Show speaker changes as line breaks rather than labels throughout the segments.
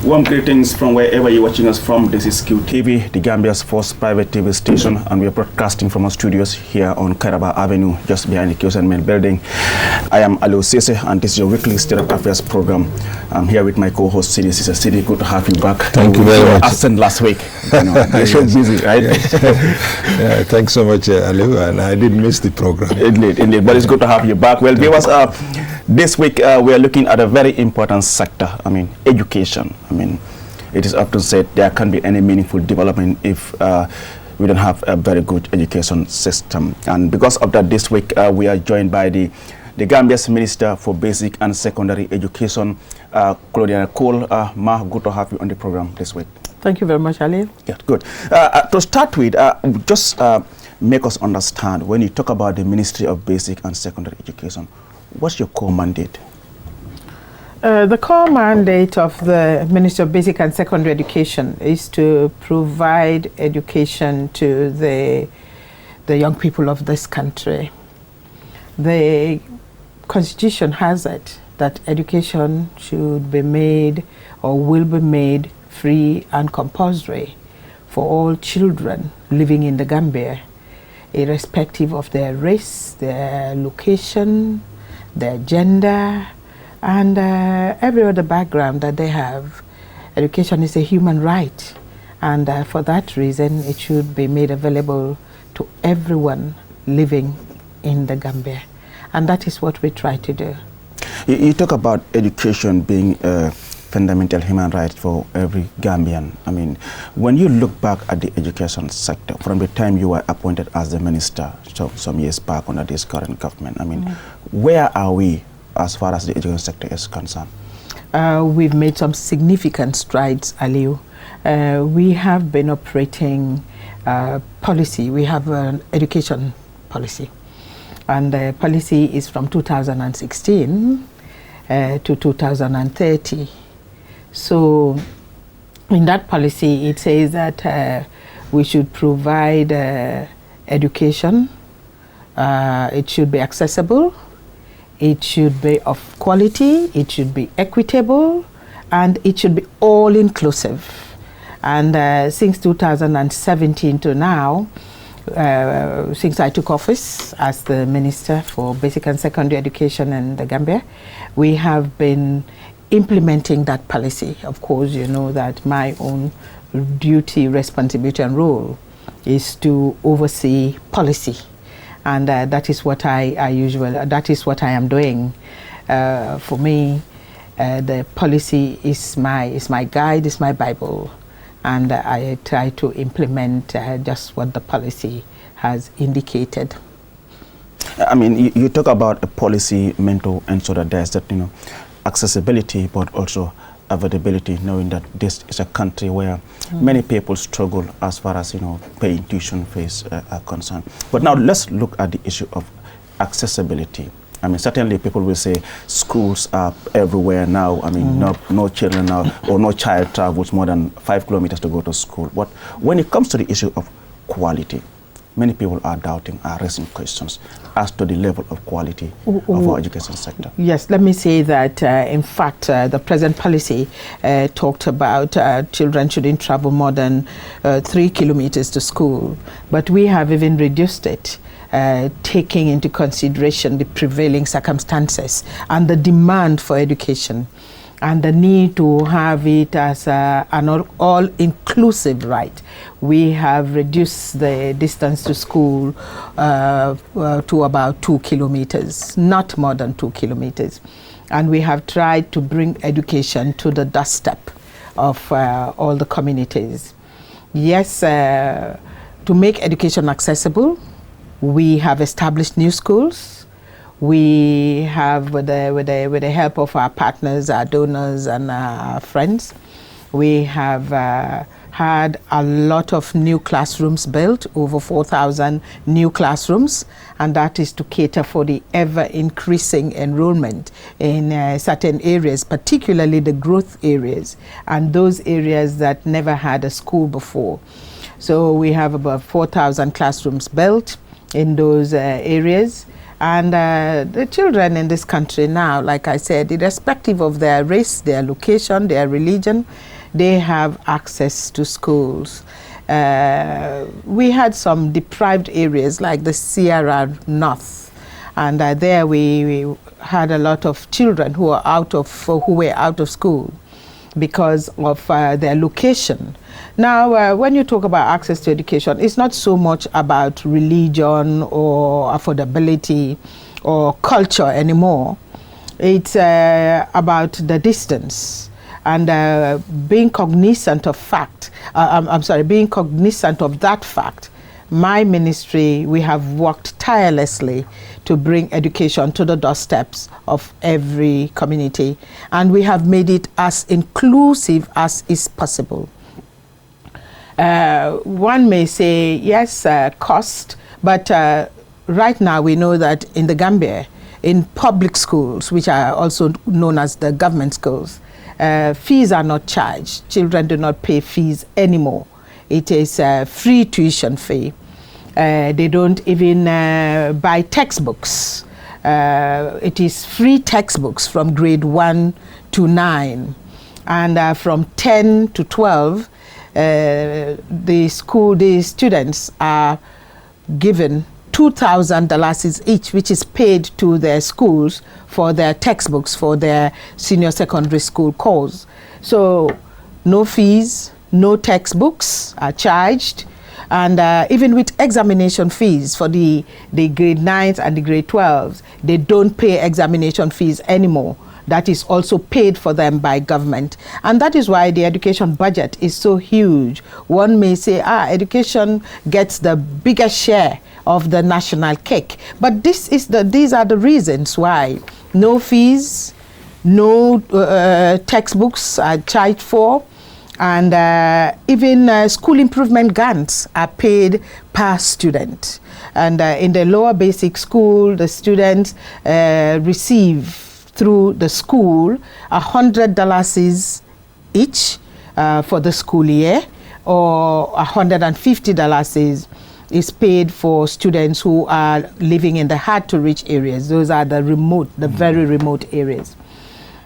Warm greetings from wherever you're watching us from. This is QTV, the Gambia's first private TV station, and we're broadcasting from our studios here on Karaba Avenue, just behind the Kyosan Main Building. I am Alo Sese, and this is your weekly State of Affairs program. I'm here with my co-host, Sidi Sise. Sidi, good to have you back.
Thank you very much.
Absent last week. You're so busy, right?
Yeah, thanks so much, Alo, and I didn't miss the program.
Indeed, but it's good to have you back. Well, viewers, this week we are looking at a very important sector, education. It is often said there can't be any meaningful development if we don't have a very good education system. And because of that, this week we are joined by the Gambia's Minister for Basic and Secondary Education, Claudia Cole. Ma, good to have you on the program this week.
Thank you very much, Ali.
Yeah, good. To start with, just make us understand, when you talk about the Ministry of Basic and Secondary Education, what's your core mandate?
The core mandate of the Ministry of Basic and Secondary Education is to provide education to the young people of this country. The Constitution has it that education should be made or will be made free and compulsory for all children living in the Gambia, irrespective of their race, their location, their gender, and every other background that they have. Education is a human right, and for that reason it should be made available to everyone living in the Gambia, and that is what we try to do.
You talk about education being a fundamental human right for every Gambian. When you look back at the education sector from the time you were appointed as the minister some years back under this current government, where are we as far as the education sector is concerned?
We've made some significant strides, Aliu. We have been operating policy. We have an education policy, and the policy is from 2016 to 2030. So in that policy, it says that we should provide education. It should be accessible. It should be of quality, it should be equitable, and it should be all-inclusive. And since 2017 to now, since I took office as the Minister for Basic and Secondary Education in the Gambia, we have been implementing that policy. Of course, you know that my own duty, responsibility, and role is to oversee policy. And that is what that is what I am doing. For me, the policy is my guide, is my Bible, and I try to implement just what the policy has indicated.
You talk about a policy meant to ensure that there's that accessibility, but also availability, knowing that this is a country where many people struggle as far as paying tuition fees are concerned. But now let's look at the issue of accessibility. Certainly people will say schools are everywhere now. No children now, or no child travels more than 5 kilometers to go to school. But when it comes to the issue of quality, many people are doubting, are raising questions as to the level of quality of our education sector.
Yes, let me say that, in fact, the present policy talked about children shouldn't travel more than 3 kilometers to school, but we have even reduced it, taking into consideration the prevailing circumstances and the demand for education, and the need to have it as an all-inclusive right. We have reduced the distance to school to about 2 kilometers, not more than 2 kilometers. And we have tried to bring education to the doorstep of all the communities. Yes, to make education accessible, we have established new schools. We have, with the help of our partners, our donors, and our friends, we have had a lot of new classrooms built, over 4,000 new classrooms, and that is to cater for the ever-increasing enrollment in certain areas, particularly the growth areas, and those areas that never had a school before. So we have about 4,000 classrooms built in those areas. And the children in this country now, like I said, irrespective of their race, their location, their religion, they have access to schools. We had some deprived areas like the Sierra North, and there we had a lot of children who were out of school because of their location. Now, when you talk about access to education, it's not so much about religion or affordability or culture anymore. It's about the distance and being cognizant of being cognizant of that fact. My ministry, we have worked tirelessly to bring education to the doorsteps of every community, and we have made it as inclusive as is possible. One may say, yes, cost, but right now we know that in the Gambia, in public schools, which are also known as the government schools, fees are not charged. Children do not pay fees anymore. It is a free tuition fee. They don't even buy textbooks. It is free textbooks from grade 1 to 9. And from 10 to 12, the students are given $2,000 each, which is paid to their schools for their textbooks for their senior secondary school course. So no fees, no textbooks are charged, and even with examination fees for the grade 9s and the grade 12s, they don't pay examination fees anymore. That is also paid for them by government. And that is why the education budget is so huge. One may say, education gets the biggest share of the national cake. But these are the reasons why no fees, no textbooks are charged for, and even school improvement grants are paid per student. And in the lower basic school, the students receive through the school $100 each for the school year, or $150 is paid for students who are living in the hard to reach areas. Those are the very remote areas.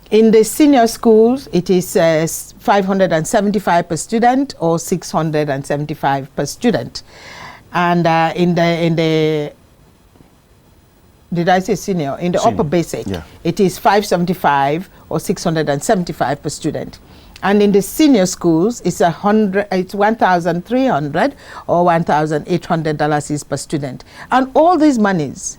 In the senior schools, it is $575 per student or $675 per student. And in the did I say senior? In the senior. Upper basic, yeah, it is $575 or $675 per student. And in the senior schools, it's $1,300 or $1,800 per student. And all these monies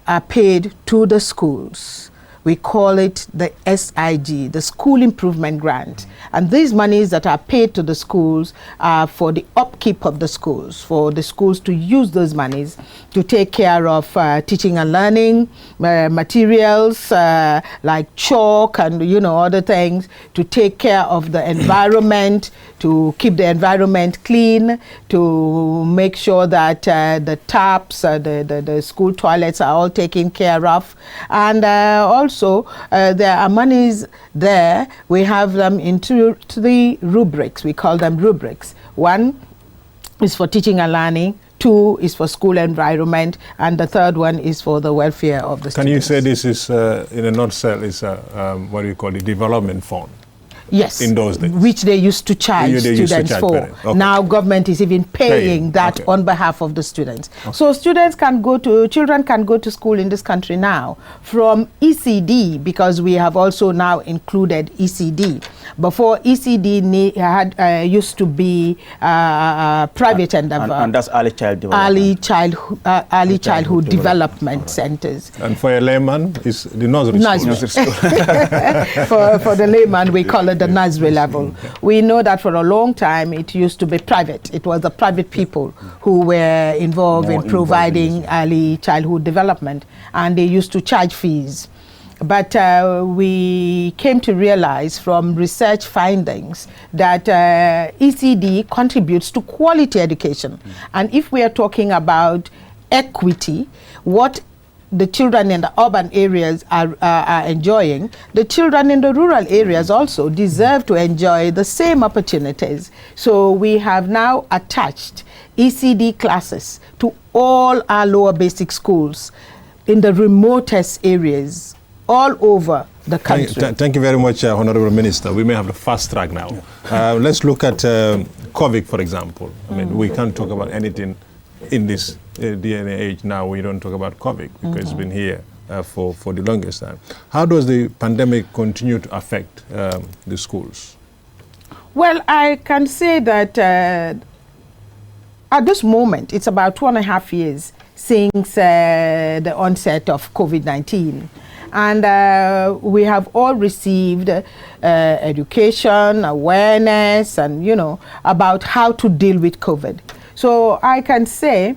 are paid to the schools. We call it the SIG, the School Improvement Grant. And these monies that are paid to the schools are for the upkeep of the schools, for the schools to use those monies to take care of teaching and learning, materials like chalk and other things, to take care of the environment, to keep the environment clean, to make sure that the taps, the school toilets are all taken care of. And also there are monies there. We have them into 3 rubrics. We call them rubrics. 1 is for teaching and learning, 2 is for school environment, and the 3rd one is for the welfare of the students.
Can you say this is, in a nutshell, is what do you call it, development fund?
Yes,
in those days,
which they used to charge students for. Okay. Now government is even paying that on behalf of the students. Okay. So children can go to school in this country now from ECD, because we have also now included ECD. Before ECD used to be private and
that's early child development.
early childhood development centers.
And for a layman, is the nursery school.
For the layman, we call it the nursery level. We know that for a long time it used to be private. It was the private people who were involved in providing early childhood development, and they used to charge fees. But we came to realize from research findings that ECD contributes to quality education. And if we are talking about equity, what the children in the urban areas are enjoying, the children in the rural areas also deserve to enjoy the same opportunities. So we have now attached ECD classes to all our lower basic schools in the remotest areas all over the country.
Thank you very much, Honorable Minister. We may have the fast track now. Let's look at COVID, for example. I mean, we can't talk about anything in this day and age now. We don't talk about COVID because it's been here for the longest time. How does the pandemic continue to affect the schools?
Well, I can say that at this moment, it's about 2.5 years since the onset of COVID-19. And we have all received education, awareness, and, about how to deal with COVID. So I can say,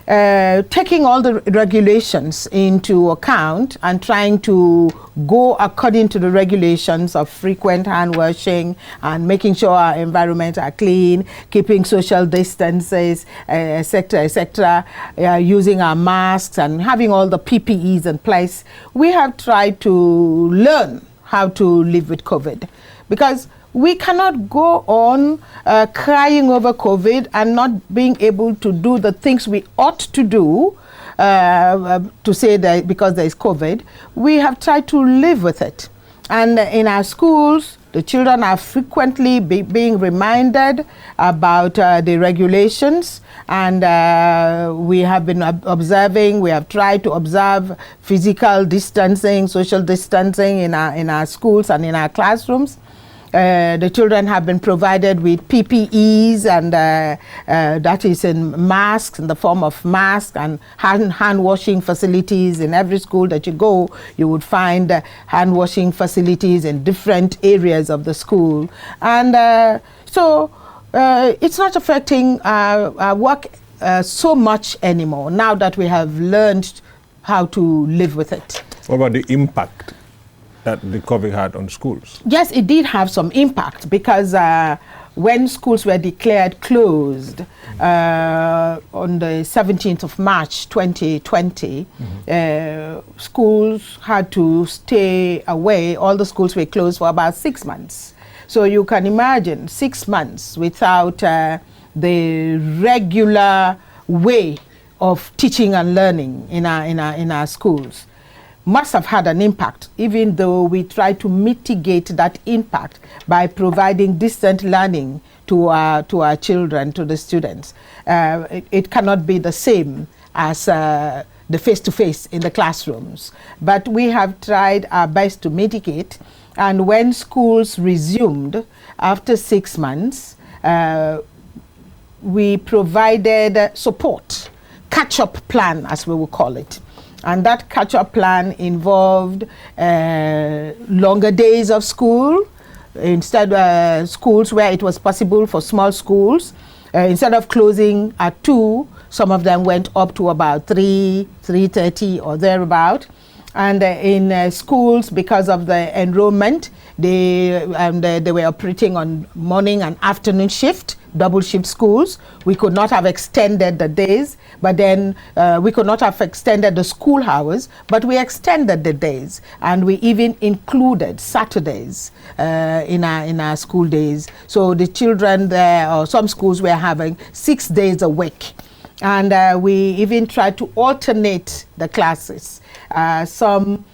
taking all the regulations into account and trying to go according to the regulations of frequent hand washing and making sure our environments are clean, keeping social distances, etc., using our masks and having all the PPEs in place, we have tried to learn how to live with COVID. Because we cannot go on crying over COVID and not being able to do the things we ought to do to say that because there is COVID. We have tried to live with it. And in our schools, the children are frequently being reminded about the regulations. And we have been observing, we have tried to observe physical distancing, social distancing in our schools and in our classrooms. The children have been provided with PPEs, and that is in masks, in the form of masks and hand washing facilities. In every school that you go, you would find hand washing facilities in different areas of the school. And so it's not affecting our work so much anymore, now that we have learned how to live with it.
What about the impact that the COVID had on schools?
Yes, it did have some impact, because when schools were declared closed on the 17th of March 2020, schools had to stay away. All the schools were closed for about 6 months. So you can imagine 6 months without the regular way of teaching and learning in our schools. Must have had an impact, even though we try to mitigate that impact by providing distant learning to our children, to the students. It cannot be the same as the face-to-face in the classrooms. But we have tried our best to mitigate, and when schools resumed after 6 months, we provided support, catch-up plan, as we will call it. And that catch-up plan involved longer days of school. Instead, schools where it was possible for small schools, instead of closing at 2, some of them went up to about 3, 3:30 or thereabout. And in schools, because of the enrollment, they were operating on morning and afternoon shift, double shift schools. We could not have extended the days, but then we could not have extended the school hours, but we extended the days, and we even included Saturdays in our school days. So the children there, or some schools, were having 6 days a week. And we even tried to alternate the classes. Some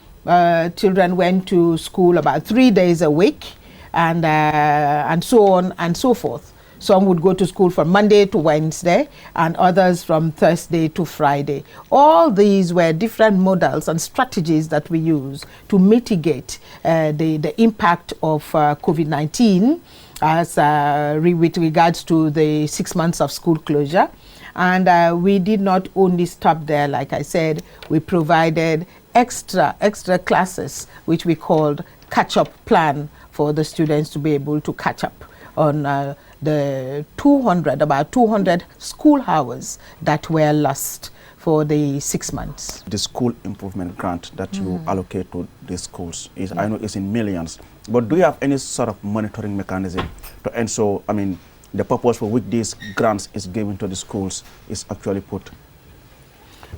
children went to school about 3 days a week, and so on and so forth. Some would go to school from Monday to Wednesday, and others from Thursday to Friday. All these were different models and strategies that we use to mitigate the impact of COVID-19 as with regards to the 6 months of school closure. And we did not only stop there. Like I said, we provided extra classes, which we called catch-up plan, for the students to be able to catch up on the about 200 school hours that were lost for the 6 months.
The school improvement grant that you allocate to the schools is, I know, it's in millions. But do you have any sort of monitoring mechanism to ensure, I mean, the purpose for which these grants is given to the schools is actually put?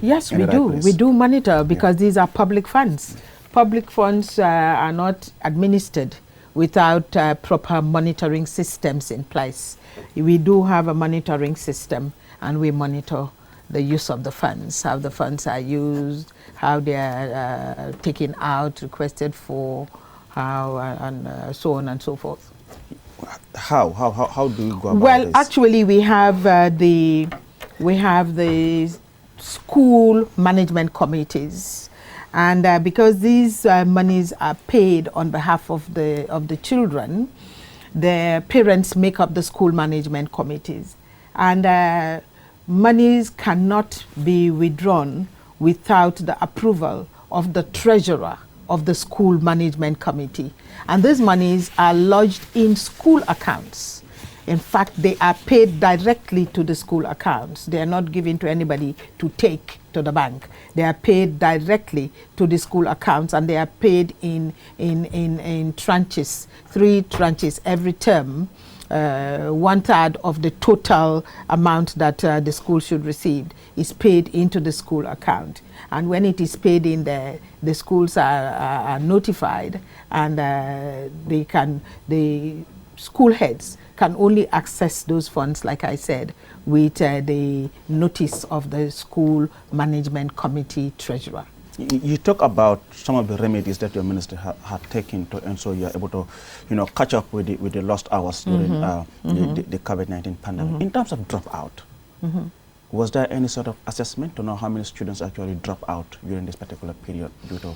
Yes, we do. We do monitor, because these are public funds. Public funds are not administered without proper monitoring systems in place. We do have a monitoring system, and we monitor the use of the funds, how the funds are used, how they are taken out, requested for, how, and so on and so forth.
How do you go about
Well,
this?
actually, we have the school management committees, and because these monies are paid on behalf of the children, the parents make up the school management committees, and monies cannot be withdrawn without the approval of the treasurer of the school management committee. And these monies are lodged in school accounts. In fact, they are paid directly to the school accounts. They are not given to anybody to take to the bank. They are paid directly to the school accounts, and they are paid in tranches, 3 tranches every term. 1/3 of the total amount that the school should receive is paid into the school account. And when it is paid in there, the schools are notified, and the school heads can only access those funds, like I said, with the notice of the school management committee treasurer.
You talk about some of the remedies that your minister had taken to ensure you are able to, catch up with the lost hours during the COVID-19 pandemic. In terms of dropout, was there any sort of assessment to know how many students actually drop out during this particular period due to?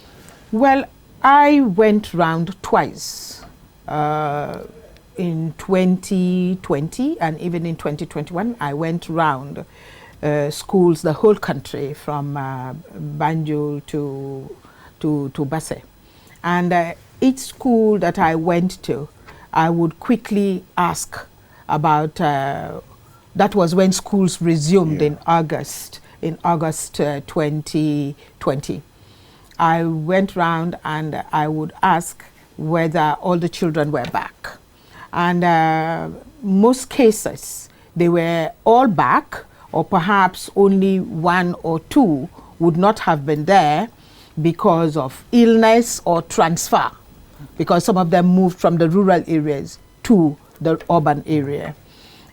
Well, I went round twice in 2020 and even in 2021. I went round schools, the whole country, from Banjul to Basse. And each school that I went to, I would quickly ask about, that was when schools resumed in August 2020. I went round and I would ask whether all the children were back. And most cases, they were all back, or perhaps only 1 or 2 would not have been there because of illness or transfer, because some of them moved from the rural areas to the urban area.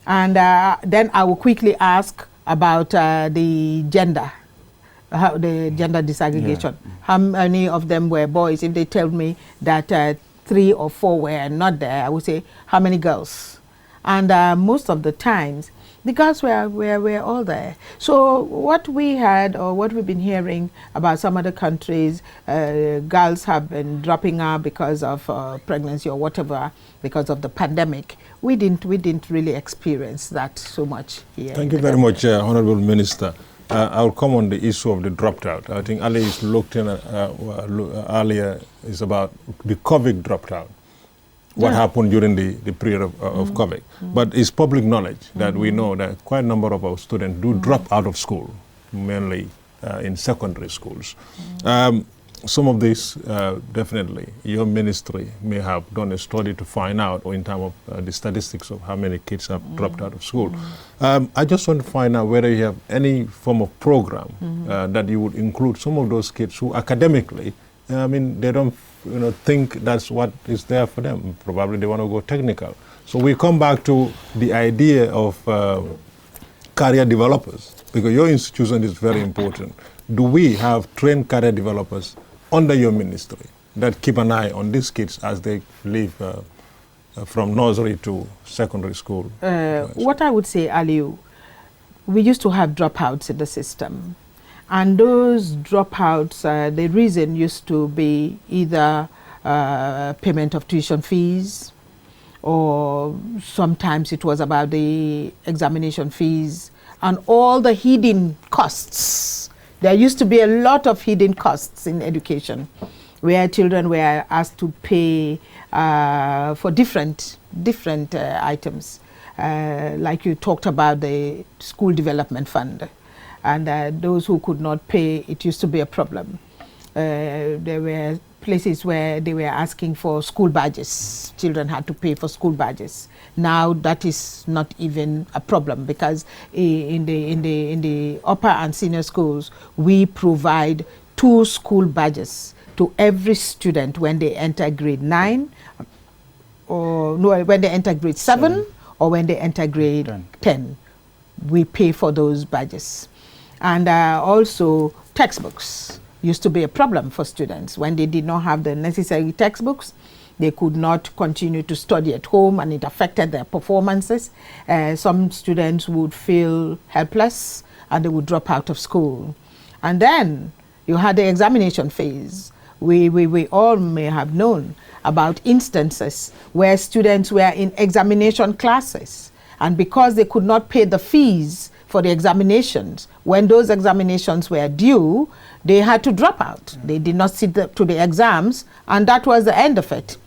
And then I will quickly ask about the gender disaggregation. How many of them were boys? If they tell me that 3 or 4 were not there, I would say, how many girls? And most of the times, the girls were all there. So what we had, or what we've been hearing about some other countries, girls have been dropping out because of pregnancy or whatever, because of the pandemic. We didn't really experience that so much here.
Thank you very much, Honorable Minister. I'll come on the issue of the dropped out. I think Ali is looked in earlier is about the COVID dropped out. What happened during the period of COVID. But it's public knowledge that we know that quite a number of our students do drop out of school, mainly in secondary schools. Some of this, definitely, your ministry may have done a study to find out, or in terms of the statistics of how many kids have dropped out of school. I just want to find out whether you have any form of program that you would include some of those kids who academically, they don't think that's what is there for them. Probably they want to go technical. So we come back to the idea of career developers, because your institution is very important. Do we have trained career developers under your ministry that keep an eye on these kids as they leave from nursery to secondary school?
What I would say, Aliu, we used to have dropouts in the system. And those dropouts, the reason used to be either payment of tuition fees, or sometimes it was about the examination fees and all the hidden costs. There used to be a lot of hidden costs in education, where children were asked to pay for different items. Like you talked about the school development fund. And those who could not pay, it used to be a problem. There were places where they were asking for school badges. Children had to pay for school badges. Now that is not even a problem, because in the upper and senior schools, we provide 2 school badges to every student when they enter grade 9, or no, when they enter grade 7, or when they enter grade 10. We pay for those badges. And also textbooks. used to be a problem for students. When they did not have the necessary textbooks, they could not continue to study at home, and it affected their performances. Some students would feel helpless and they would drop out of school. And then you had the examination phase. We all may have known about instances where students were in examination classes, and because they could not pay the fees for the examinations, when those examinations were due, they had to drop out. They did not sit to the exams, and that was the end of it.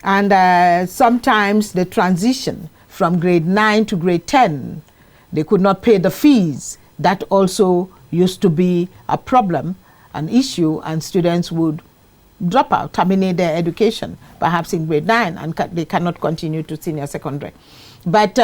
And sometimes the transition from grade 9 to grade 10, they could not pay the fees. That also used to be a problem, an issue, and students would drop out, terminate their education, perhaps in grade 9, and they cannot continue to senior secondary. But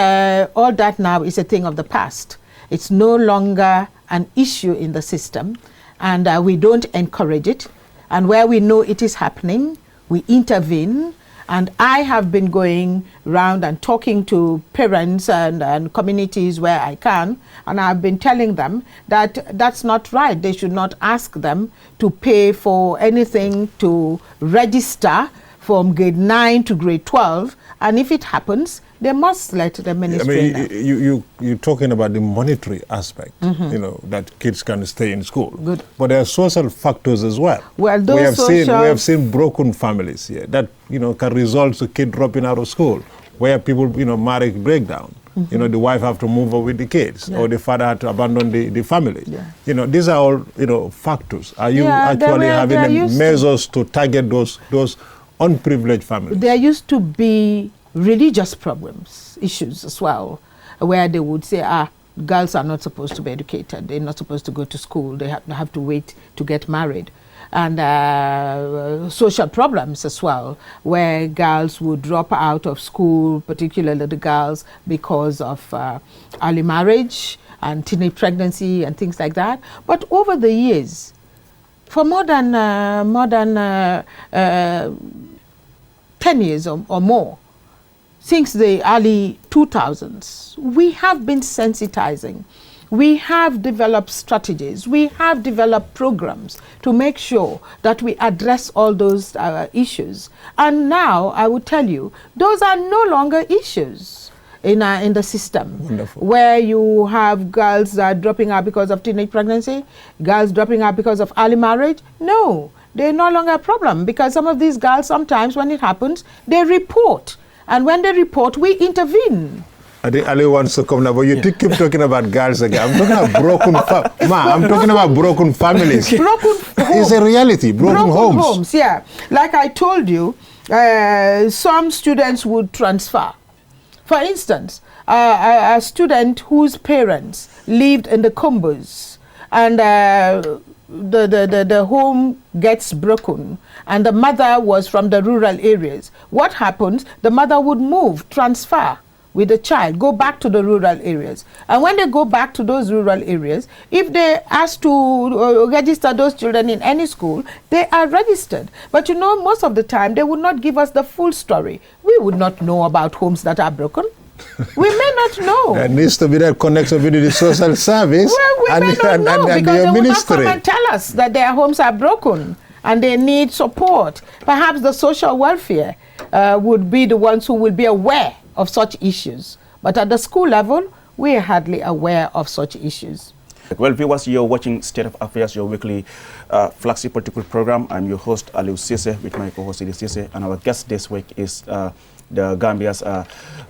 all that now is a thing of the past. It's no longer an issue in the system, and we don't encourage it. And where we know it is happening, we intervene. And I have been going around and talking to parents and communities where I can, and I've been telling them that that's not right. They should not ask them to pay for anything to register from grade 9 to grade 12, and if it happens, they must let the ministry know.
You're talking about the monetary aspect, you know, that kids can stay in school.
Good.
But there are social factors as well.
Well,
we have seen broken families here that, you know, can result to kid dropping out of school, where people, you know, marriage breakdown. You know, the wife have to move over with the kids, or the father had to abandon the family. You know, these are all, you know, factors. Are you actually having measures to target those unprivileged families?
There used to be religious problems, issues as well, where they would say, girls are not supposed to be educated, they're not supposed to go to school, they have to wait to get married. And social problems as well, where girls would drop out of school, particularly the girls, because of early marriage and teenage pregnancy and things like that. But over the years, for more than 10 years or more, since the early 2000s, we have been sensitizing. We have developed strategies. We have developed programs to make sure that we address all those issues. And now, I would tell you, those are no longer issues in the system.
Wonderful.
Where you have girls dropping out because of teenage pregnancy, girls dropping out because of early marriage. No, they're no longer a problem, because some of these girls, sometimes when it happens, they report. And when they report, we intervene.
I think Ali wants to come now, but you keep talking about girls again. I'm talking about I'm talking about broken families.
Broken homes.
It's a reality. Broken homes.
Yeah. Like I told you, some students would transfer. For instance, a student whose parents lived in the Combos, and the home gets broken, and the mother was from the rural areas. What happens? The mother would move, transfer with the child, go back to the rural areas. And when they go back to those rural areas, if they ask to register those children in any school, they are registered. But you know, most of the time, they would not give us the full story. We would not know about homes that are broken. We may not know.
There needs to be that connection between the social service
and
the
because
ministry.
They will not come and tell us that their homes are broken and they need support. Perhaps the social welfare would be the ones who will be aware of such issues. But at the school level, we are hardly aware of such issues.
Well, viewers, you're watching State of Affairs, your weekly flagship political program. I'm your host, Aliu Sise, with my co-host, Idi Sise, and our guest this week is the Gambia's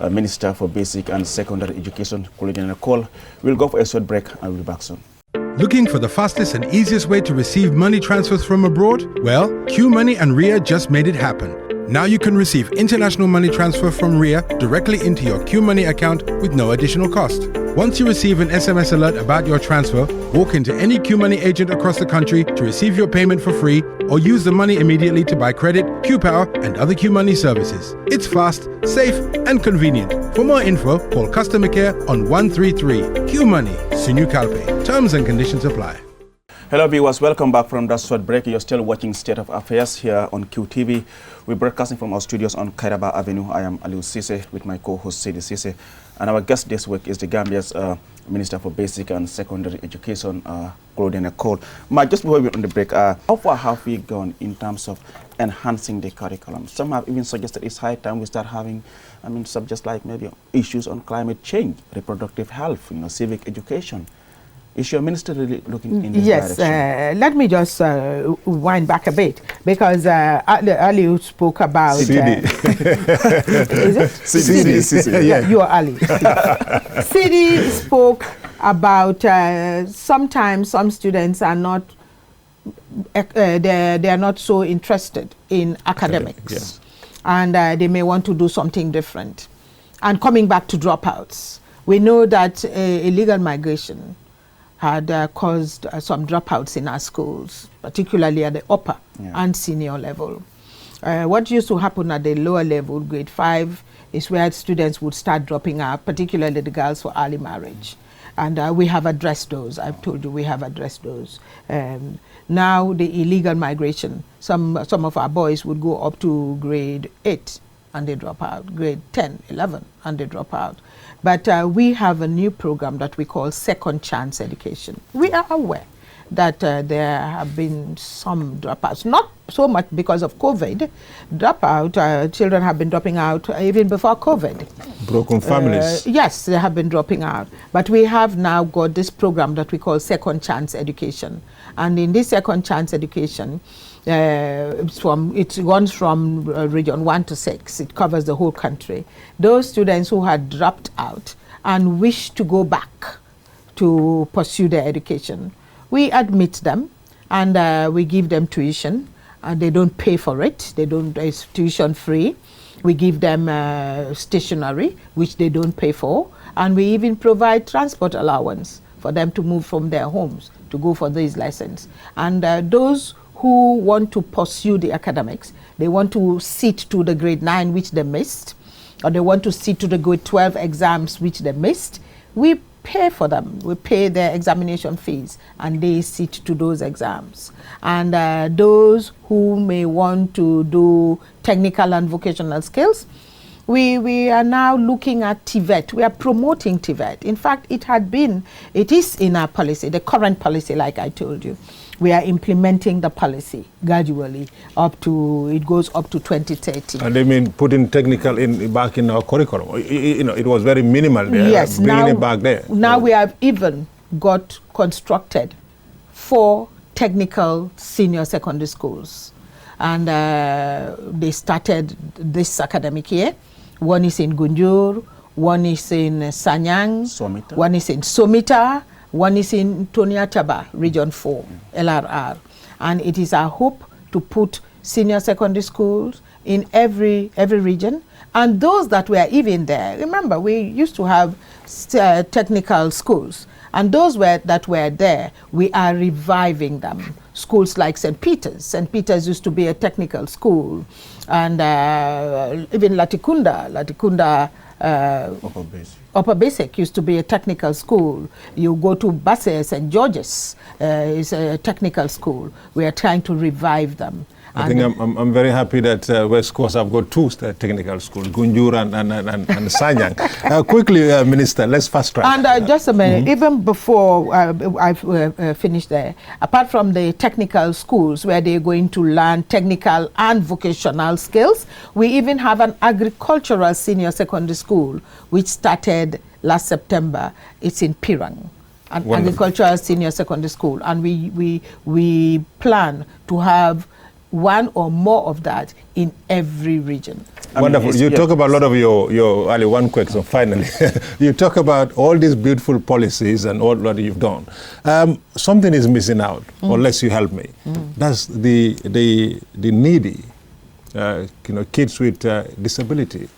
Minister for Basic and Secondary Education, Collegian Nicole. We'll go for a short break and we'll be back soon.
Looking for the fastest and easiest way to receive money transfers from abroad? Well, QMoney and RIA just made it happen. Now you can receive international money transfer from RIA directly into your QMoney account with no additional cost. Once you receive an SMS alert about your transfer, walk into any QMoney agent across the country to receive your payment for free, or use the money immediately to buy credit, QPower, and other QMoney services. It's fast, safe, and convenient. For more info, call customer care on 133. QMoney, Sinu Calpe. Terms and conditions apply.
Hello viewers, welcome back from that short break. You're still watching State of Affairs here on QTV. We're broadcasting from our studios on Kairaba Avenue. I am Aliou Cisse with my co-host Sidi Cisse. And our guest this week is the Gambia's Minister for Basic and Secondary Education, Claudine Cole. Just before we on the break, how far have we gone in terms of enhancing the curriculum? Some have even suggested it's high time we start having, subjects like maybe issues on climate change, reproductive health, civic education. Is your minister really looking in this direction?
Yes, let me just wind back a bit, because Ali spoke about...
CD.
Is it?
CD.
Yeah, you are Ali. CD spoke about sometimes some students are not, they are not so interested in academics.
Yes.
And they may want to do something different. And coming back to dropouts, we know that illegal migration had caused some dropouts in our schools, particularly at the upper and senior level. What used to happen at the lower level, grade 5, is where students would start dropping out, particularly the girls for early marriage. And we have addressed those. I've told you we have addressed those. Now the illegal migration, some of our boys would go up to grade 8 and they drop out, grade 10, 11, and they drop out. But we have a new program that we call Second Chance Education. We are aware that there have been some dropouts, not so much because of COVID. Children have been dropping out even before COVID.
Broken families.
Yes, they have been dropping out. But we have now got this program that we call Second Chance Education. And in this Second Chance Education, it runs from region 1 to 6. It covers the whole country. Those students who had dropped out and wish to go back to pursue their education, we admit them and we give them tuition. They don't pay for it. It's tuition free. We give them stationery, which they don't pay for. And we even provide transport allowance for them to move from their homes to go for these lessons. And those who want to pursue the academics, they want to sit to the grade 9 which they missed, or they want to sit to the grade 12 exams which they missed, we pay for them. We pay their examination fees and they sit to those exams. And those who may want to do technical and vocational skills, we are now looking at TVET. We are promoting TVET. In fact, it is in our policy, the current policy, like I told you. We are implementing the policy gradually it goes up to 2030.
And they mean putting technical back in our curriculum. It was very minimal there.
Yes,
bringing it back there.
Now we have even got constructed 4 technical senior secondary schools. And they started this academic year. One is in Gunjur, one is in Sanyang, one is in Somita, one is in Toniataba, Region 4, LRR. And it is our hope to put senior secondary schools in every region. And those that were even there, remember, we used to have technical schools. And those that were there, we are reviving them. Schools like St. Peter's. St. Peter's used to be a technical school. And even Latikunda, Upper Basic used to be a technical school. You go to Basse, St. George's is a technical school. We are trying to revive them.
I think I'm very happy that West Coast have got 2 technical schools, Gunjur and Sanyang. Quickly, Minister, let's fast track.
And just a minute, even before I've finished there, apart from the technical schools where they're going to learn technical and vocational skills, we even have an agricultural senior secondary school which started last September. It's in Pirang. An agricultural senior secondary school. And we plan to have 1 or more of that in every region.
Wonderful. You talk about a lot of your Ali, one question finally. You talk about all these beautiful policies and all that you've done. Something is missing out, unless you help me. That's the needy, kids with disability,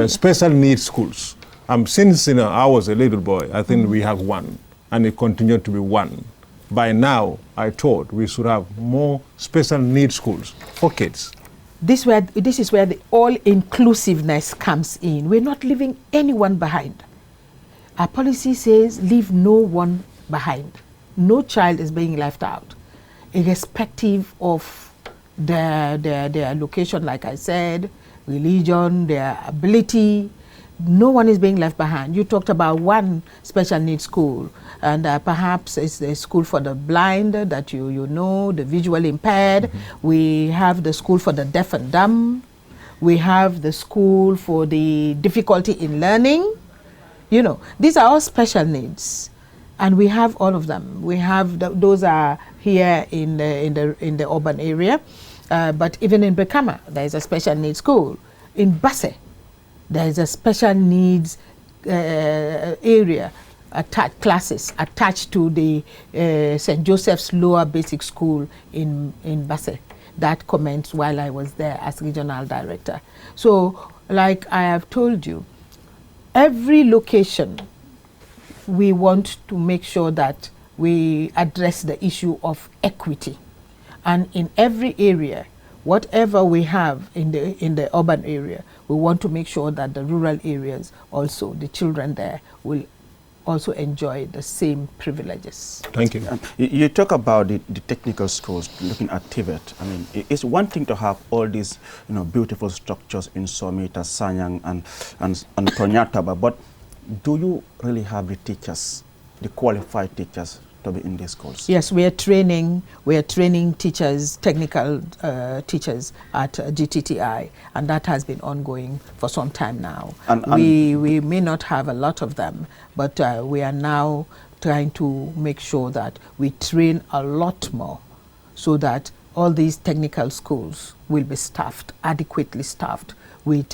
special needs schools. Since I was a little boy, I think we have 1, and it continued to be 1. By now, I thought we should have more special needs schools for kids.
This is where the all-inclusiveness comes in. We're not leaving anyone behind. Our policy says leave no one behind. no child is being left out, irrespective of their location, like I said, religion, their ability. No one is being left behind. You talked about one special needs school, and perhaps it's the school for the blind that you know, the visually impaired. We have the school for the deaf and dumb. We have the school for the difficulty in learning. You know, these are all special needs, and we have all of them. We have those are here in the urban area, but even in Brikama, there is a special needs school. In Basse, there is a special needs area, classes attached to the St. Joseph's Lower Basic School in Basse. That commenced while I was there as regional director. So, like I have told you, every location, we want to make sure that we address the issue of equity. And in every area, whatever we have in the urban area, we want to make sure that the rural areas also, the children there, will also enjoy the same privileges.
Thank you.
You talk about the technical schools, looking at TVET. I mean, it's one thing to have all these, beautiful structures in Somita, Sanyang, and Tonyataba, but do you really have the teachers, the qualified teachers, to be in these schools? Yes,
we are training teachers, technical teachers at GTTI, and that has been ongoing for some time now. And we may not have a lot of them, but we are now trying to make sure that we train a lot more, so that all these technical schools will be staffed, adequately staffed, with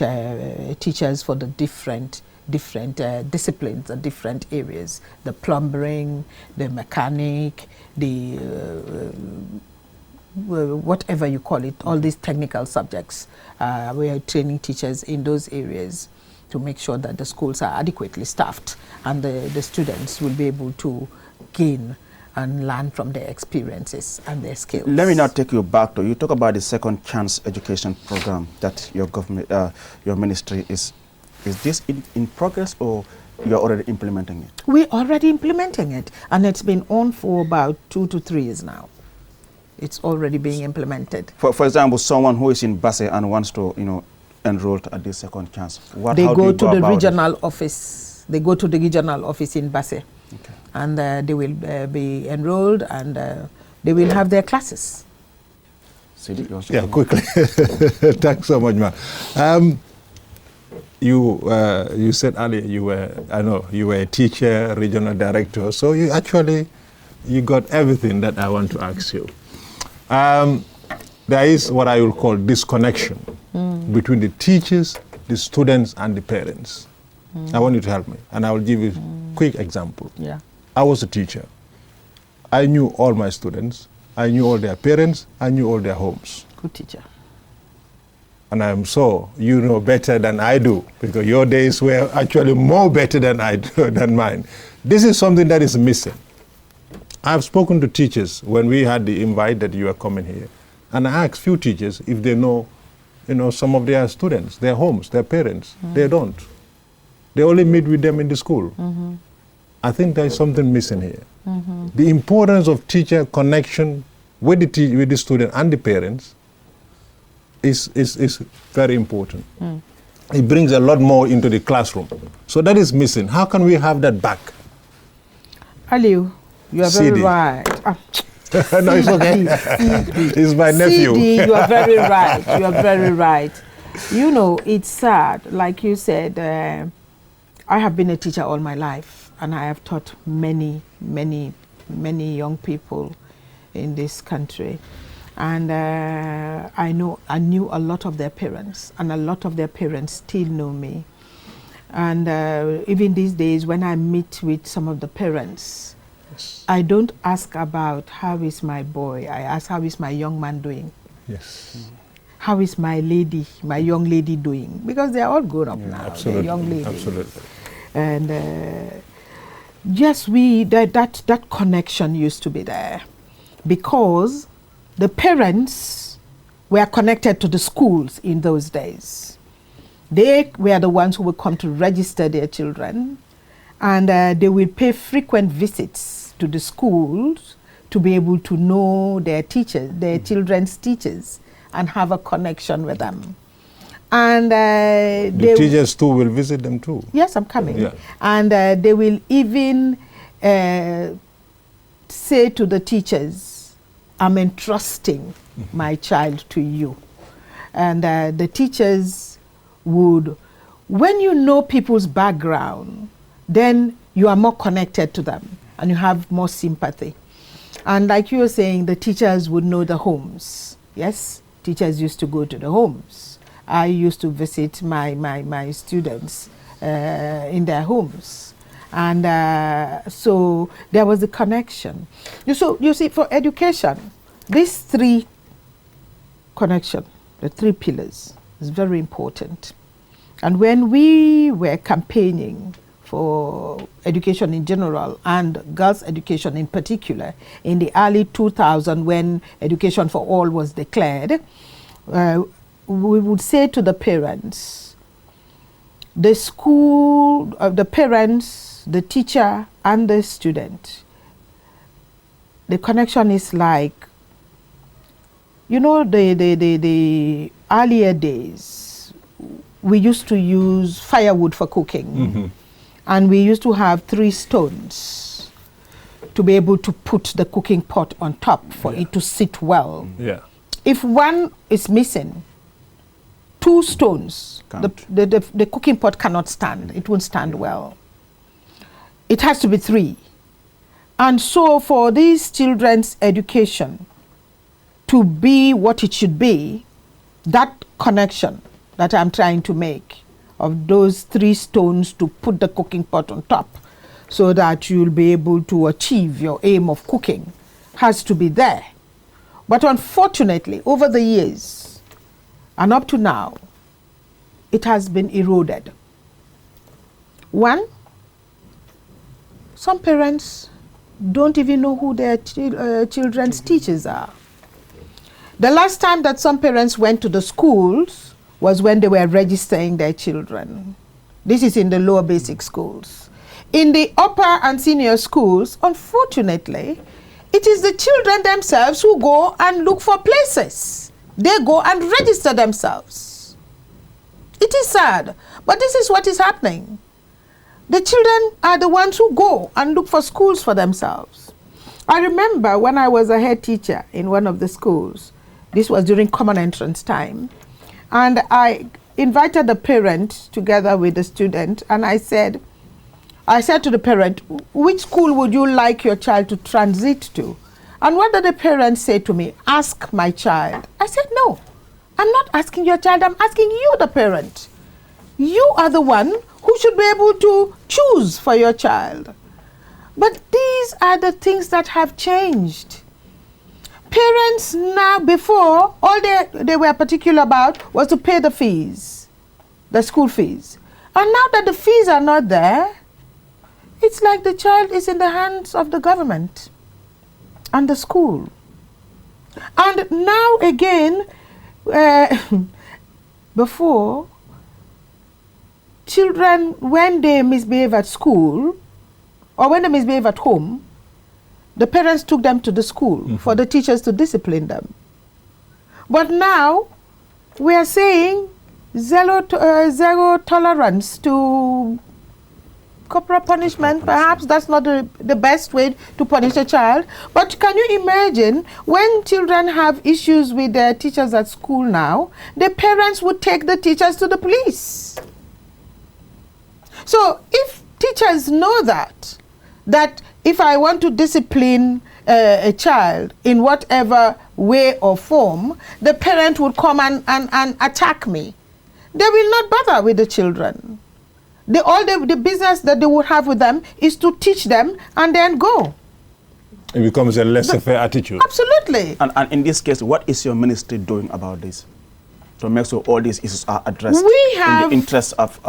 teachers for the different disciplines, the different areas, the plumbing, the mechanic, the whatever you call it, all these technical subjects. We are training teachers in those areas to make sure that the schools are adequately staffed, and the students will be able to gain and learn from their experiences and their skills.
Let me now take you back to, you talk about the second chance education program that your government, your ministry is this in progress, or you're already implementing it?
We're already implementing it, and it's been on for about 2 to 3 years now. It's already being implemented.
For example, someone who is in Basse and wants to, enroll at this second chance,
they go to the regional office. They go to the regional office in Basse, okay, and they will be enrolled, and they will have their classes.
Yeah, quickly. Thanks so much, ma'am. You said earlier you were a teacher, regional director, so you got everything that I want to ask you. There is what I will call disconnection between the teachers, the students, and the parents. I want you to help me, and I will give you a quick example.
Yeah.
I was a teacher. I knew all my students. I knew all their parents. I knew all their homes.
Good teacher.
And I'm sure you know better than I do, because your days were actually more better than mine. This is something that is missing. I've spoken to teachers when we had the invite that you are coming here, and I asked few teachers if they know, some of their students, their homes, their parents. They don't. They only meet with them in the school. I think there is something missing here. The importance of teacher connection with the student and the parents is very important. It brings a lot more into the classroom. So that is missing. How can we have that back?
Aliu, you are very right.
No, it's okay. It's my nephew.
CD, you are very right. You are very right. It's sad. Like you said, I have been a teacher all my life, and I have taught many, many, many young people in this country. And I knew a lot of their parents, and a lot of their parents still know me. And even these days, when I meet with some of the parents, yes, I don't ask about how is my boy. I ask how is my young man doing.
Yes.
How is my young lady doing? Because they are all grown up now.
Absolutely.
Young ladies.
Absolutely.
And yes, that connection used to be there, because the parents were connected to the schools in those days. They were the ones who would come to register their children, and they will pay frequent visits to the schools to be able to know their teachers, their children's teachers, and have a connection with them. And
the teachers too will visit them too.
Yes, I'm coming.
Yeah.
And they will even say to the teachers, I'm entrusting my child to you. And the teachers would, when you know people's background, then you are more connected to them and you have more sympathy. And like you were saying, the teachers would know the homes. Yes, teachers used to go to the homes. I used to visit my students in their homes. And so there was a connection. So you see, for education, these three connection, the three pillars, is very important. And when we were campaigning for education in general and girls' education in particular, in the early 2000s when Education for All was declared, we would say to the parents, the school, the parents, the teacher, and the student, the connection is like, you know, the earlier days, we used to use firewood for cooking. And we used to have 3 stones to be able to put the cooking pot on top for it to sit well. If one is missing, 2 stones, the cooking pot cannot stand. It won't stand well. It has to be 3. And so for these children's education to be what it should be, that connection that I'm trying to make of those 3 stones to put the cooking pot on top so that you'll be able to achieve your aim of cooking has to be there. But unfortunately, over the years and up to now, it has been eroded. One, some parents don't even know who their children's teachers are. The last time that some parents went to the schools was when they were registering their children. This is in the lower basic schools. In the upper and senior schools, unfortunately, it is the children themselves who go and look for places. They go and register themselves. It is sad, but this is what is happening. The children are the ones who go and look for schools for themselves. I remember when I was a head teacher in one of the schools, this was during common entrance time, and I invited the parent together with the student, and I said to the parent, which school would you like your child to transit to? And what did the parent say to me? Ask my child. I said, no, I'm not asking your child, I'm asking you, the parent. You are the one who should be able to choose for your child. But these are the things that have changed. Parents now, before, all they were particular about was to pay the fees, the school fees. And now that the fees are not there, it's like the child is in the hands of the government and the school. And now again, before, children, when they misbehave at school or when they misbehave at home, the parents took them to the school for the teachers to discipline them. But now we are saying zero tolerance to corporal punishment. Perhaps that's not the best way to punish a child. But can you imagine when children have issues with their teachers at school now, the parents would take the teachers to the police. So if teachers know that if I want to discipline a child in whatever way or form, the parent would come and attack me, they will not bother with the children. All the business that they would have with them is to teach them and then go.
It becomes a laissez-faire attitude.
Absolutely.
And in this case, what is your ministry doing about this? To make sure all these issues are addressed in the interest of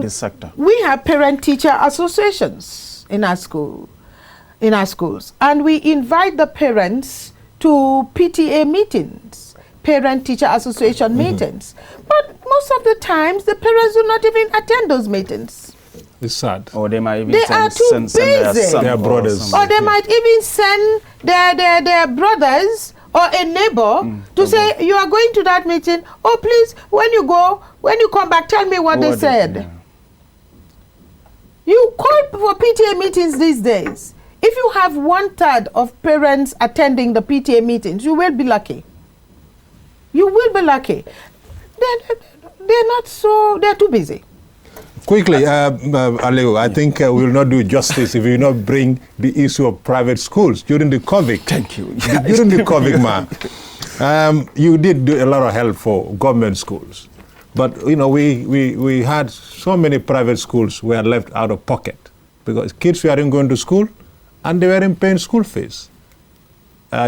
this sector.
We have parent-teacher associations in our schools, and we invite the parents to PTA meetings, parent-teacher association meetings. But most of the times, the parents do not even attend those meetings.
It's sad.
Or they might even
They are too
send their
busy.
son
Their brothers.
somebody.
Or they might even send their brothers or a neighbor to say, you are going to that meeting. Oh, please, when you come back, tell me what they said.
Yeah.
You call for PTA meetings these days. If you have 1/3 of parents attending the PTA meetings, you will be lucky. You will be lucky. They're too busy.
Quickly, Aliu, I think we will not do justice if we not bring the issue of private schools during the COVID.
Thank you.
During the COVID, you did do a lot of help for government schools. But, you know, we had so many private schools were left out of pocket because kids weren't going to school and they weren't paying school fees.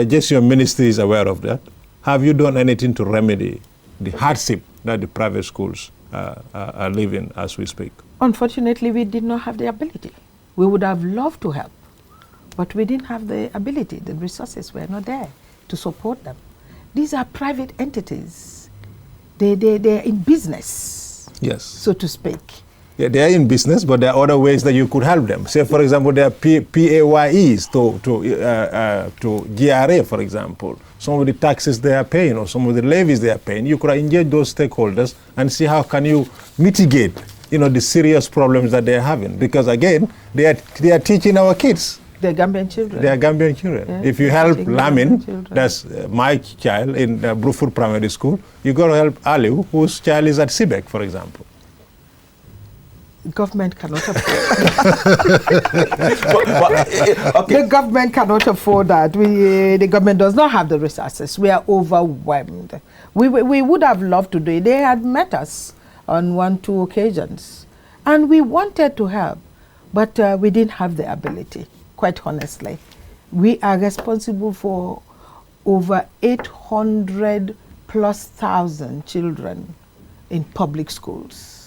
Just your ministry is aware of that. Have you done anything to remedy the hardship that the private schools are living as we speak?
Unfortunately, we did not have the ability. We would have loved to help, but we didn't have the ability. The resources were not there to support them. These are private entities. They're in business,
Yes.
so to speak.
Yeah, they are in business, but there are other ways that you could help them. Say, for example, there are PAYEs to GRA, for example. Some of the taxes they are paying or some of the levies they are paying. You could engage those stakeholders and see how can you mitigate, you know, the serious problems that they are having. Because again, they are teaching our kids.
They're Gambian children.
They are Gambian children.
Yeah,
if you help
teaching
Lamin,
Gambian children.
that's my child in Bruford Primary School, you got to help Aliu, whose child is at Sibek, for example.
Government cannot afford
Okay.
The government cannot afford that. The government does not have the resources. We are overwhelmed. We would have loved to do it. They had met us on 1-2 occasions, and we wanted to help, but we didn't have the ability, quite honestly. We are responsible for over 800,000+ children in public schools.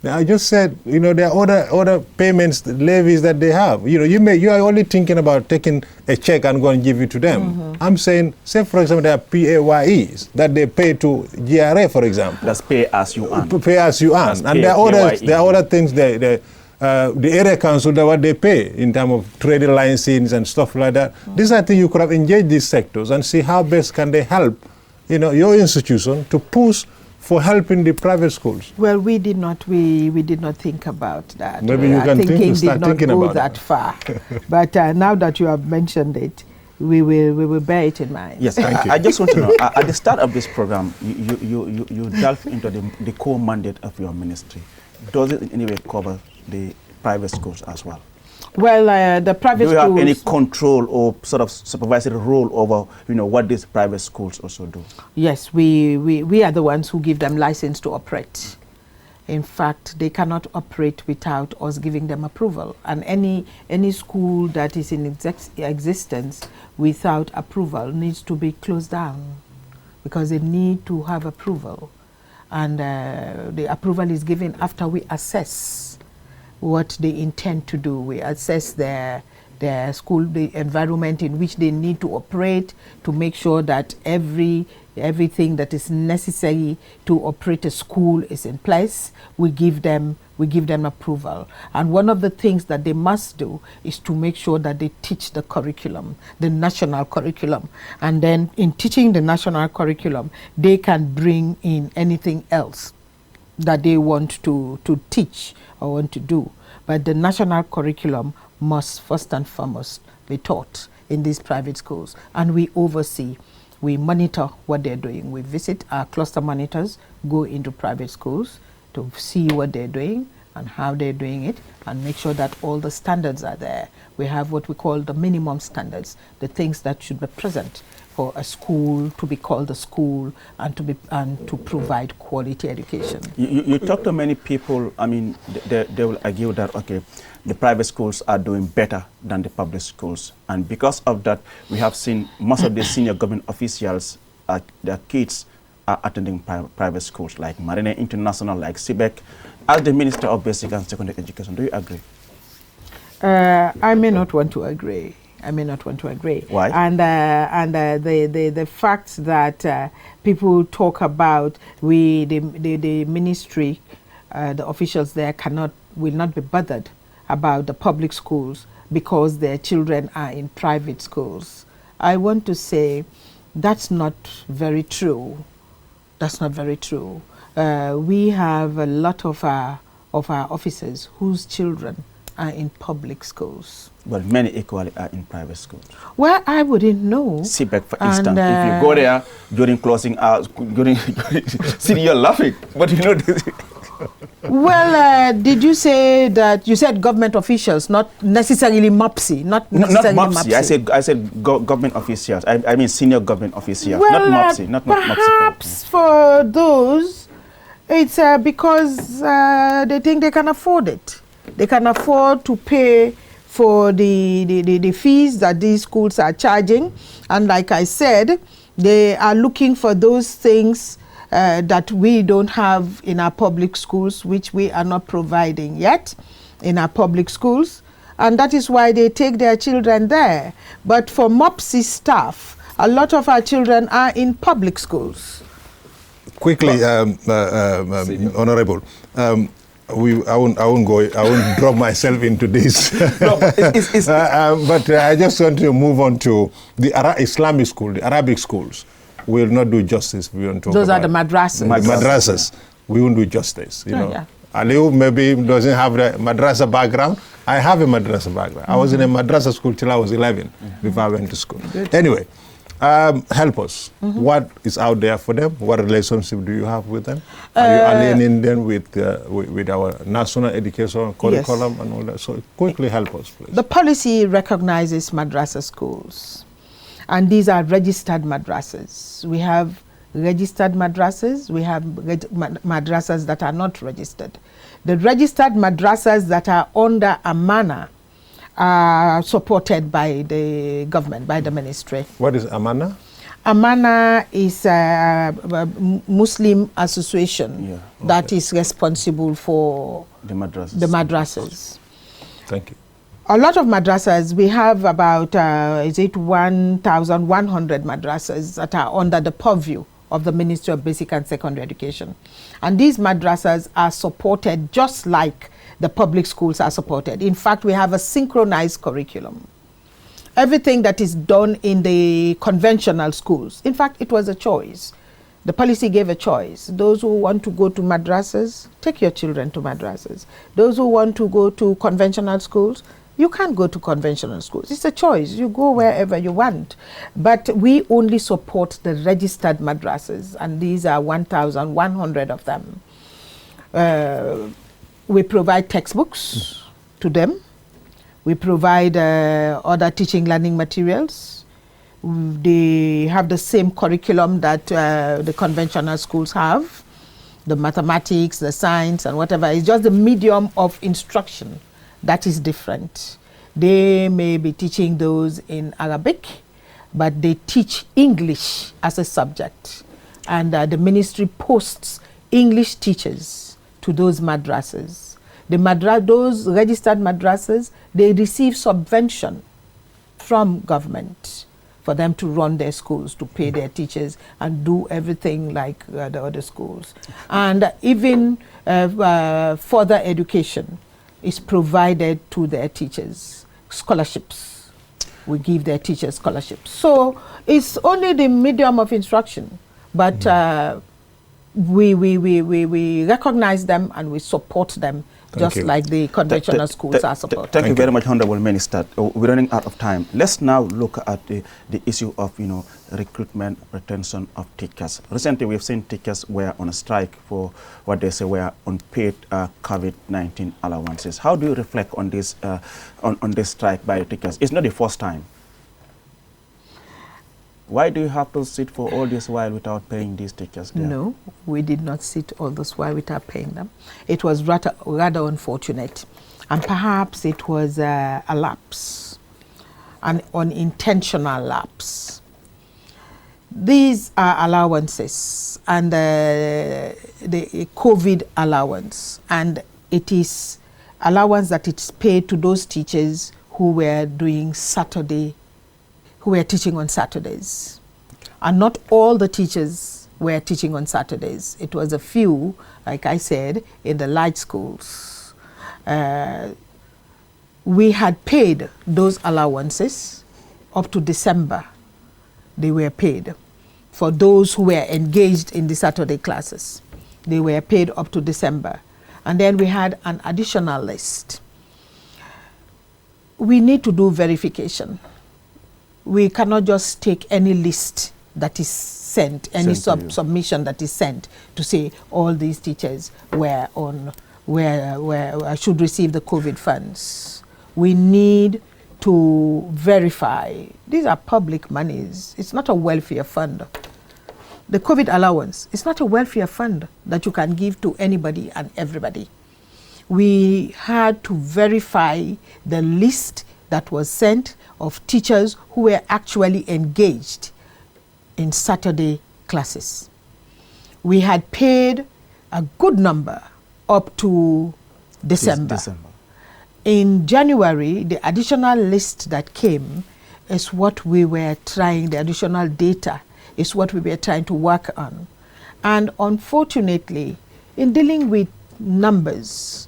Now, I just said, you know, there are other payments, levies that they have. You know, you are only thinking about taking a check and go and give it to them. I'm saying, say for example, there are PAYEs that they pay to GRA, for example.
That's pay as you earn.
Pay as you earn. And there are other things, the area council, what they pay in terms of trade licensing and stuff like that. These are things you could have engaged these sectors and see how best can they help, you know, your institution to push for helping the private schools.
Well, we did not think about that.
Maybe you can start thinking about
that far. But now that you have mentioned it, we will bear it in mind.
Yes,
Thank you.
I just want to know, at the start of this program, you delved into the core mandate of your ministry. Does it in any way cover the private schools as well?
Well, the private schools...
Do you have any control or sort of supervisory role over, you know, what these private schools also do?
Yes, we are the ones who give them license to operate. In fact, they cannot operate without us giving them approval. And any school that is in existence without approval needs to be closed down because they need to have approval. And the approval is given after we assess what they intend to do. We assess their school, the environment in which they need to operate, to make sure that everything that is necessary to operate a school is in place. We give them approval. And one of the things that they must do is to make sure that they teach the curriculum, the national curriculum. And then in teaching the national curriculum, they can bring in anything else that they want to teach or want to do. But the national curriculum must first and foremost be taught in these private schools. And we oversee, we monitor what they're doing. We visit our cluster monitors, go into private schools to see what they're doing and how they're doing it, and make sure that all the standards are there. We have what we call the minimum standards, the things that should be present for a school to be called a school and to provide quality education.
You talk to many people, I mean, they will argue that, okay, the private schools are doing better than the public schools. And because of that, we have seen most of the senior government officials, their kids are attending private schools like Marine International, like Sibek. As the Minister of Basic and Secondary Education, do you agree?
I may not want to agree.
Why?
And the fact that people talk about the ministry, the officials there cannot will not be bothered about the public schools because their children are in private schools. I want to say that's not very true. That's not very true. We have a lot of our officers whose children are in public schools.
But many equally are in private schools.
Well, I wouldn't know.
CPEC, for instance, if you go there during closing hours, see, you're laughing, but you know this.
Well, did you say that you said government officials, not necessarily MOPSI, not necessarily
not MOPSI. I said government officials. I mean senior government officials,
well,
not MOPSI, not MOPSI.
Perhaps for those, it's because they think they can afford it. They can afford to pay for the fees that these schools are charging, and like I said, they are looking for those things that we don't have in our public schools, which we are not providing yet in our public schools, and that is why they take their children there. But for MOPSI staff, a lot of our children are in public schools.
Quickly, Honorable, I won't drop myself into this.
No,
but I just want to move on to the Islamic school, the Arabic schools. We will not do justice. We won't talk
Those
about
are the madrasas.
Madrasas. We won't do justice. You know,
yeah.
Aliu maybe doesn't have the madrasa background. I have a madrasa background. I was in a madrasa school till I was 11 before I went to school.
Good.
Anyway, help us. What is out there for them? What relationship do you have with them? Are you aligning them with our national education curriculum and all that? So quickly help us, please.
The policy recognizes madrasa schools, and these are registered madrasas. We have registered madrasas, we have madrasas that are not registered. The registered madrasas that are under Amana are supported by the government, by the ministry.
What is Amana?
Amana is a Muslim association that is responsible for
the madrasas.
The madrasas.
Thank you.
A lot of madrasas, we have about, 1,100 madrasas that are under the purview of the Ministry of Basic and Secondary Education. And these madrasas are supported just like the public schools are supported. In fact, we have a synchronized curriculum. Everything that is done in the conventional schools, in fact, it was a choice. The policy gave a choice. Those who want to go to madrasas, take your children to madrasas. Those who want to go to conventional schools, you can't go to conventional schools. It's a choice. You go wherever you want. But we only support the registered madrasas, and these are 1,100 of them. We provide textbooks to them. We provide other teaching learning materials. They have the same curriculum that the conventional schools have, the mathematics, the science, and whatever. It's just the medium of instruction that is different. They may be teaching those in Arabic, but they teach English as a subject. And the ministry posts English teachers to those madrasas. Those registered madrasas, they receive subvention from government for them to run their schools, to pay their teachers and do everything like the other schools. And even further education is provided to their teachers, scholarships. We give their teachers scholarships. So it's only the medium of instruction, but we recognize them and we support them just like the conventional schools are supported.
Thank you very much, Honorable Minister. We're running out of time. Let's now look at the issue of recruitment, retention of teachers. Recently, we've seen teachers were on a strike for what they say were unpaid COVID-19 allowances. How do you reflect on this strike by teachers? It's not the first time. Why do you have to sit for all this while without paying these teachers? There? No,
we did not sit all this while without paying them. It was rather unfortunate, and perhaps it was a lapse, an unintentional lapse. These are allowances, and the COVID allowance, and it is allowance that it's paid to those teachers who were doing who were teaching on Saturdays. And not all the teachers were teaching on Saturdays. It was a few, like I said, in the light schools. we had paid those allowances up to December. They were paid for those who were engaged in the Saturday classes. They were paid up to December. And then we had an additional list. We need to do verification. We cannot just take any list that is sent, any submission that is sent to say all these teachers were should receive the COVID funds. We need to verify. These are public monies. It's not a welfare fund. The COVID allowance, it's not a welfare fund that you can give to anybody and everybody. We had to verify the list that was sent of teachers who were actually engaged in Saturday classes. We had paid a good number up to December. In January, the additional list that came is what we were trying, the additional data is what we were trying to work on. And unfortunately, in dealing with numbers,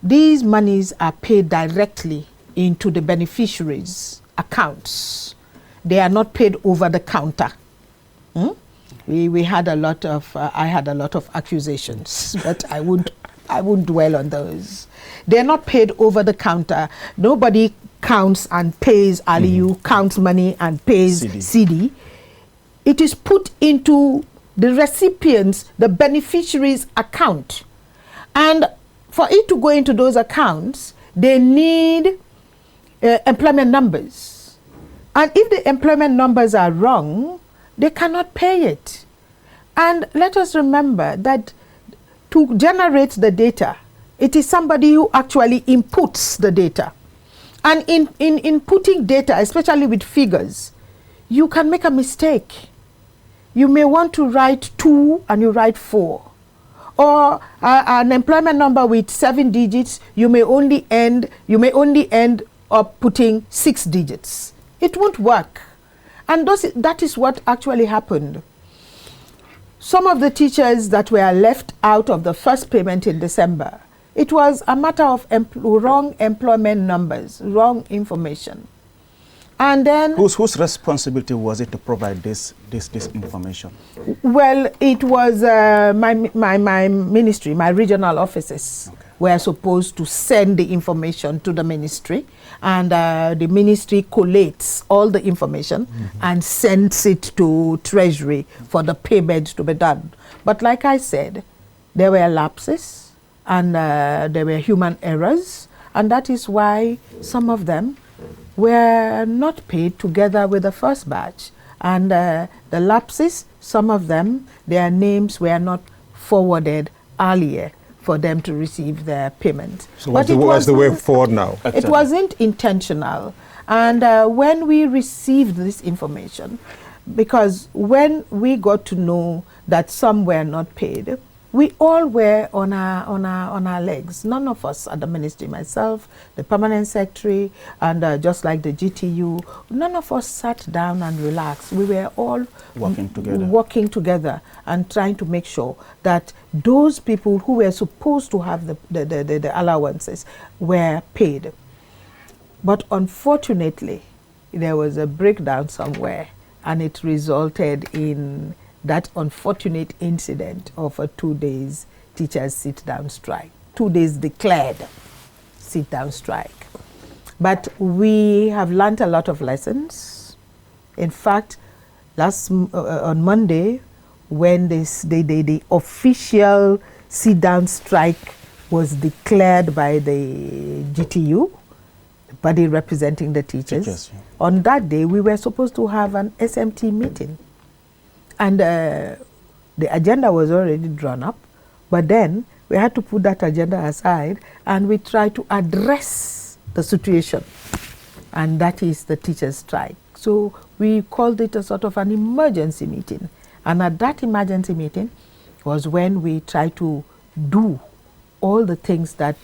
these monies are paid directly into the beneficiaries' accounts. They are not paid over the counter. We had a lot of, I had a lot of accusations, but I won't dwell on those. They're not paid over the counter. Nobody counts and pays Aliyu, counts money and pays CD. It is put into the recipient's, the beneficiary's account. And for it to go into those accounts, they need employment numbers. And if the employment numbers are wrong, they cannot pay it. And let us remember that to generate the data, it is somebody who actually inputs the data. And in inputting data, especially with figures, you can make a mistake. You may want to write 2 and you write 4. Or an employment number with 7 digits, you may only end up putting 6 digits. It won't work. And that is what actually happened. Some of the teachers that were left out of the first payment in December, it was a matter of wrong employment numbers, wrong information. And then
whose responsibility was it to provide this information?
Well, it was my ministry, my regional offices were supposed to send the information to the ministry, and the ministry collates all the information and sends it to Treasury for the payment to be done. But like I said, there were lapses and there were human errors, and that is why some of them were not paid together with the first batch. And the lapses, some of them, their names were not forwarded earlier for them to receive their payment.
So what's the way forward now?
It wasn't intentional. And when we received this information, because when we got to know that some were not paid, we all were on our legs. None of us at the ministry, myself, the permanent secretary, and just like the GTU, none of us sat down and relaxed. We were all working together and trying to make sure that those people who were supposed to have the allowances were paid. But unfortunately, there was a breakdown somewhere, and it resulted in that unfortunate incident of a 2 days teachers sit-down strike. 2 days declared sit-down strike. But we have learned a lot of lessons. In fact, on Monday, when the official sit-down strike was declared by the GTU, the body representing the teachers, on that day we were supposed to have an SMT meeting. And the agenda was already drawn up, but then we had to put that agenda aside and we tried to address the situation, and that is the teachers' strike. So we called it a sort of an emergency meeting, and at that emergency meeting was when we tried to do all the things that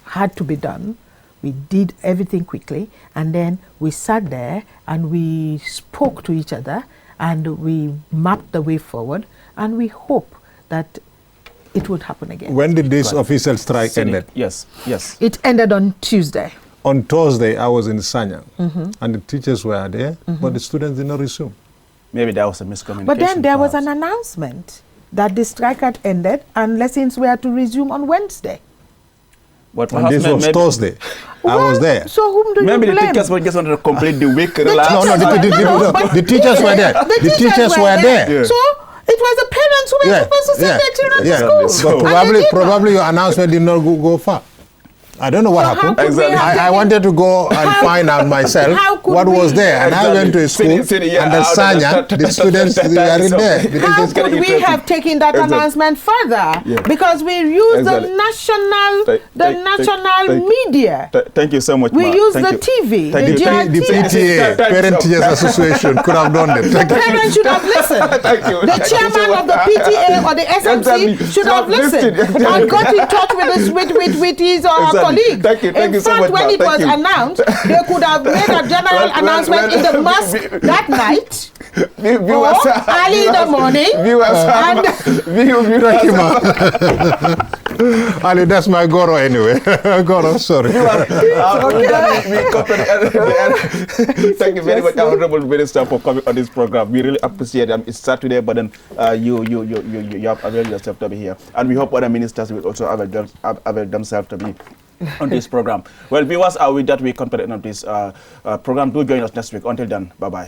had to be done. We did everything quickly, and then we sat there and we spoke to each other, and we mapped the way forward, and we hope that it would happen again.
When did this official strike end?
Yes, yes.
It ended on Tuesday.
On Thursday, I was in Sanyang, and the teachers were there, but the students did not resume.
Maybe that was a miscommunication.
But then there was
perhaps.
an announcement that the strike had ended and lessons were to resume on Wednesday.
But
And this was Thursday. I was there.
So whom do
Maybe
you
the
blame?
teachers were just wanted to complete the week.
No, the teachers were there. The teachers were there.
Yeah.
So it was the parents who were supposed to send their children to school.
But probably your announcement did not go far. I don't know what happened.
Exactly.
I wanted to go and find out myself what was there. And I went to a school, and the Sanya, the students were in there.
How could we have taken that announcement further?
Yeah.
Because we use
Exactly.
the national media.
Thank you so much,
We
Ma.
use
Thank
the
you.
TV,
Thank
the
you.
GRT.
The PTA, Parent Teachers Association, could have done it.
The parents should have listened.
Thank you.
The chairman of the PTA or the SMC
Exactly.
should have listened and got in touch with his colleagues.
Thank you. Thank
In
you so
fact,
much,
when
Ma.
it was
Thank you.
announced, they could have made a general announcement in the mosque that night or early in the morning.
Thank you, ma. Ali, that's my Goro anyway. Goro, sorry.
Thank you very much, Honorable Minister, for coming on this program. We really appreciate it. It's Saturday, but then you have availed yourself to be here. And we hope other ministers will also avail themselves to be on this program. Well, viewers, with that, we come to the end of this program. Do join us next week. Until then, bye-bye.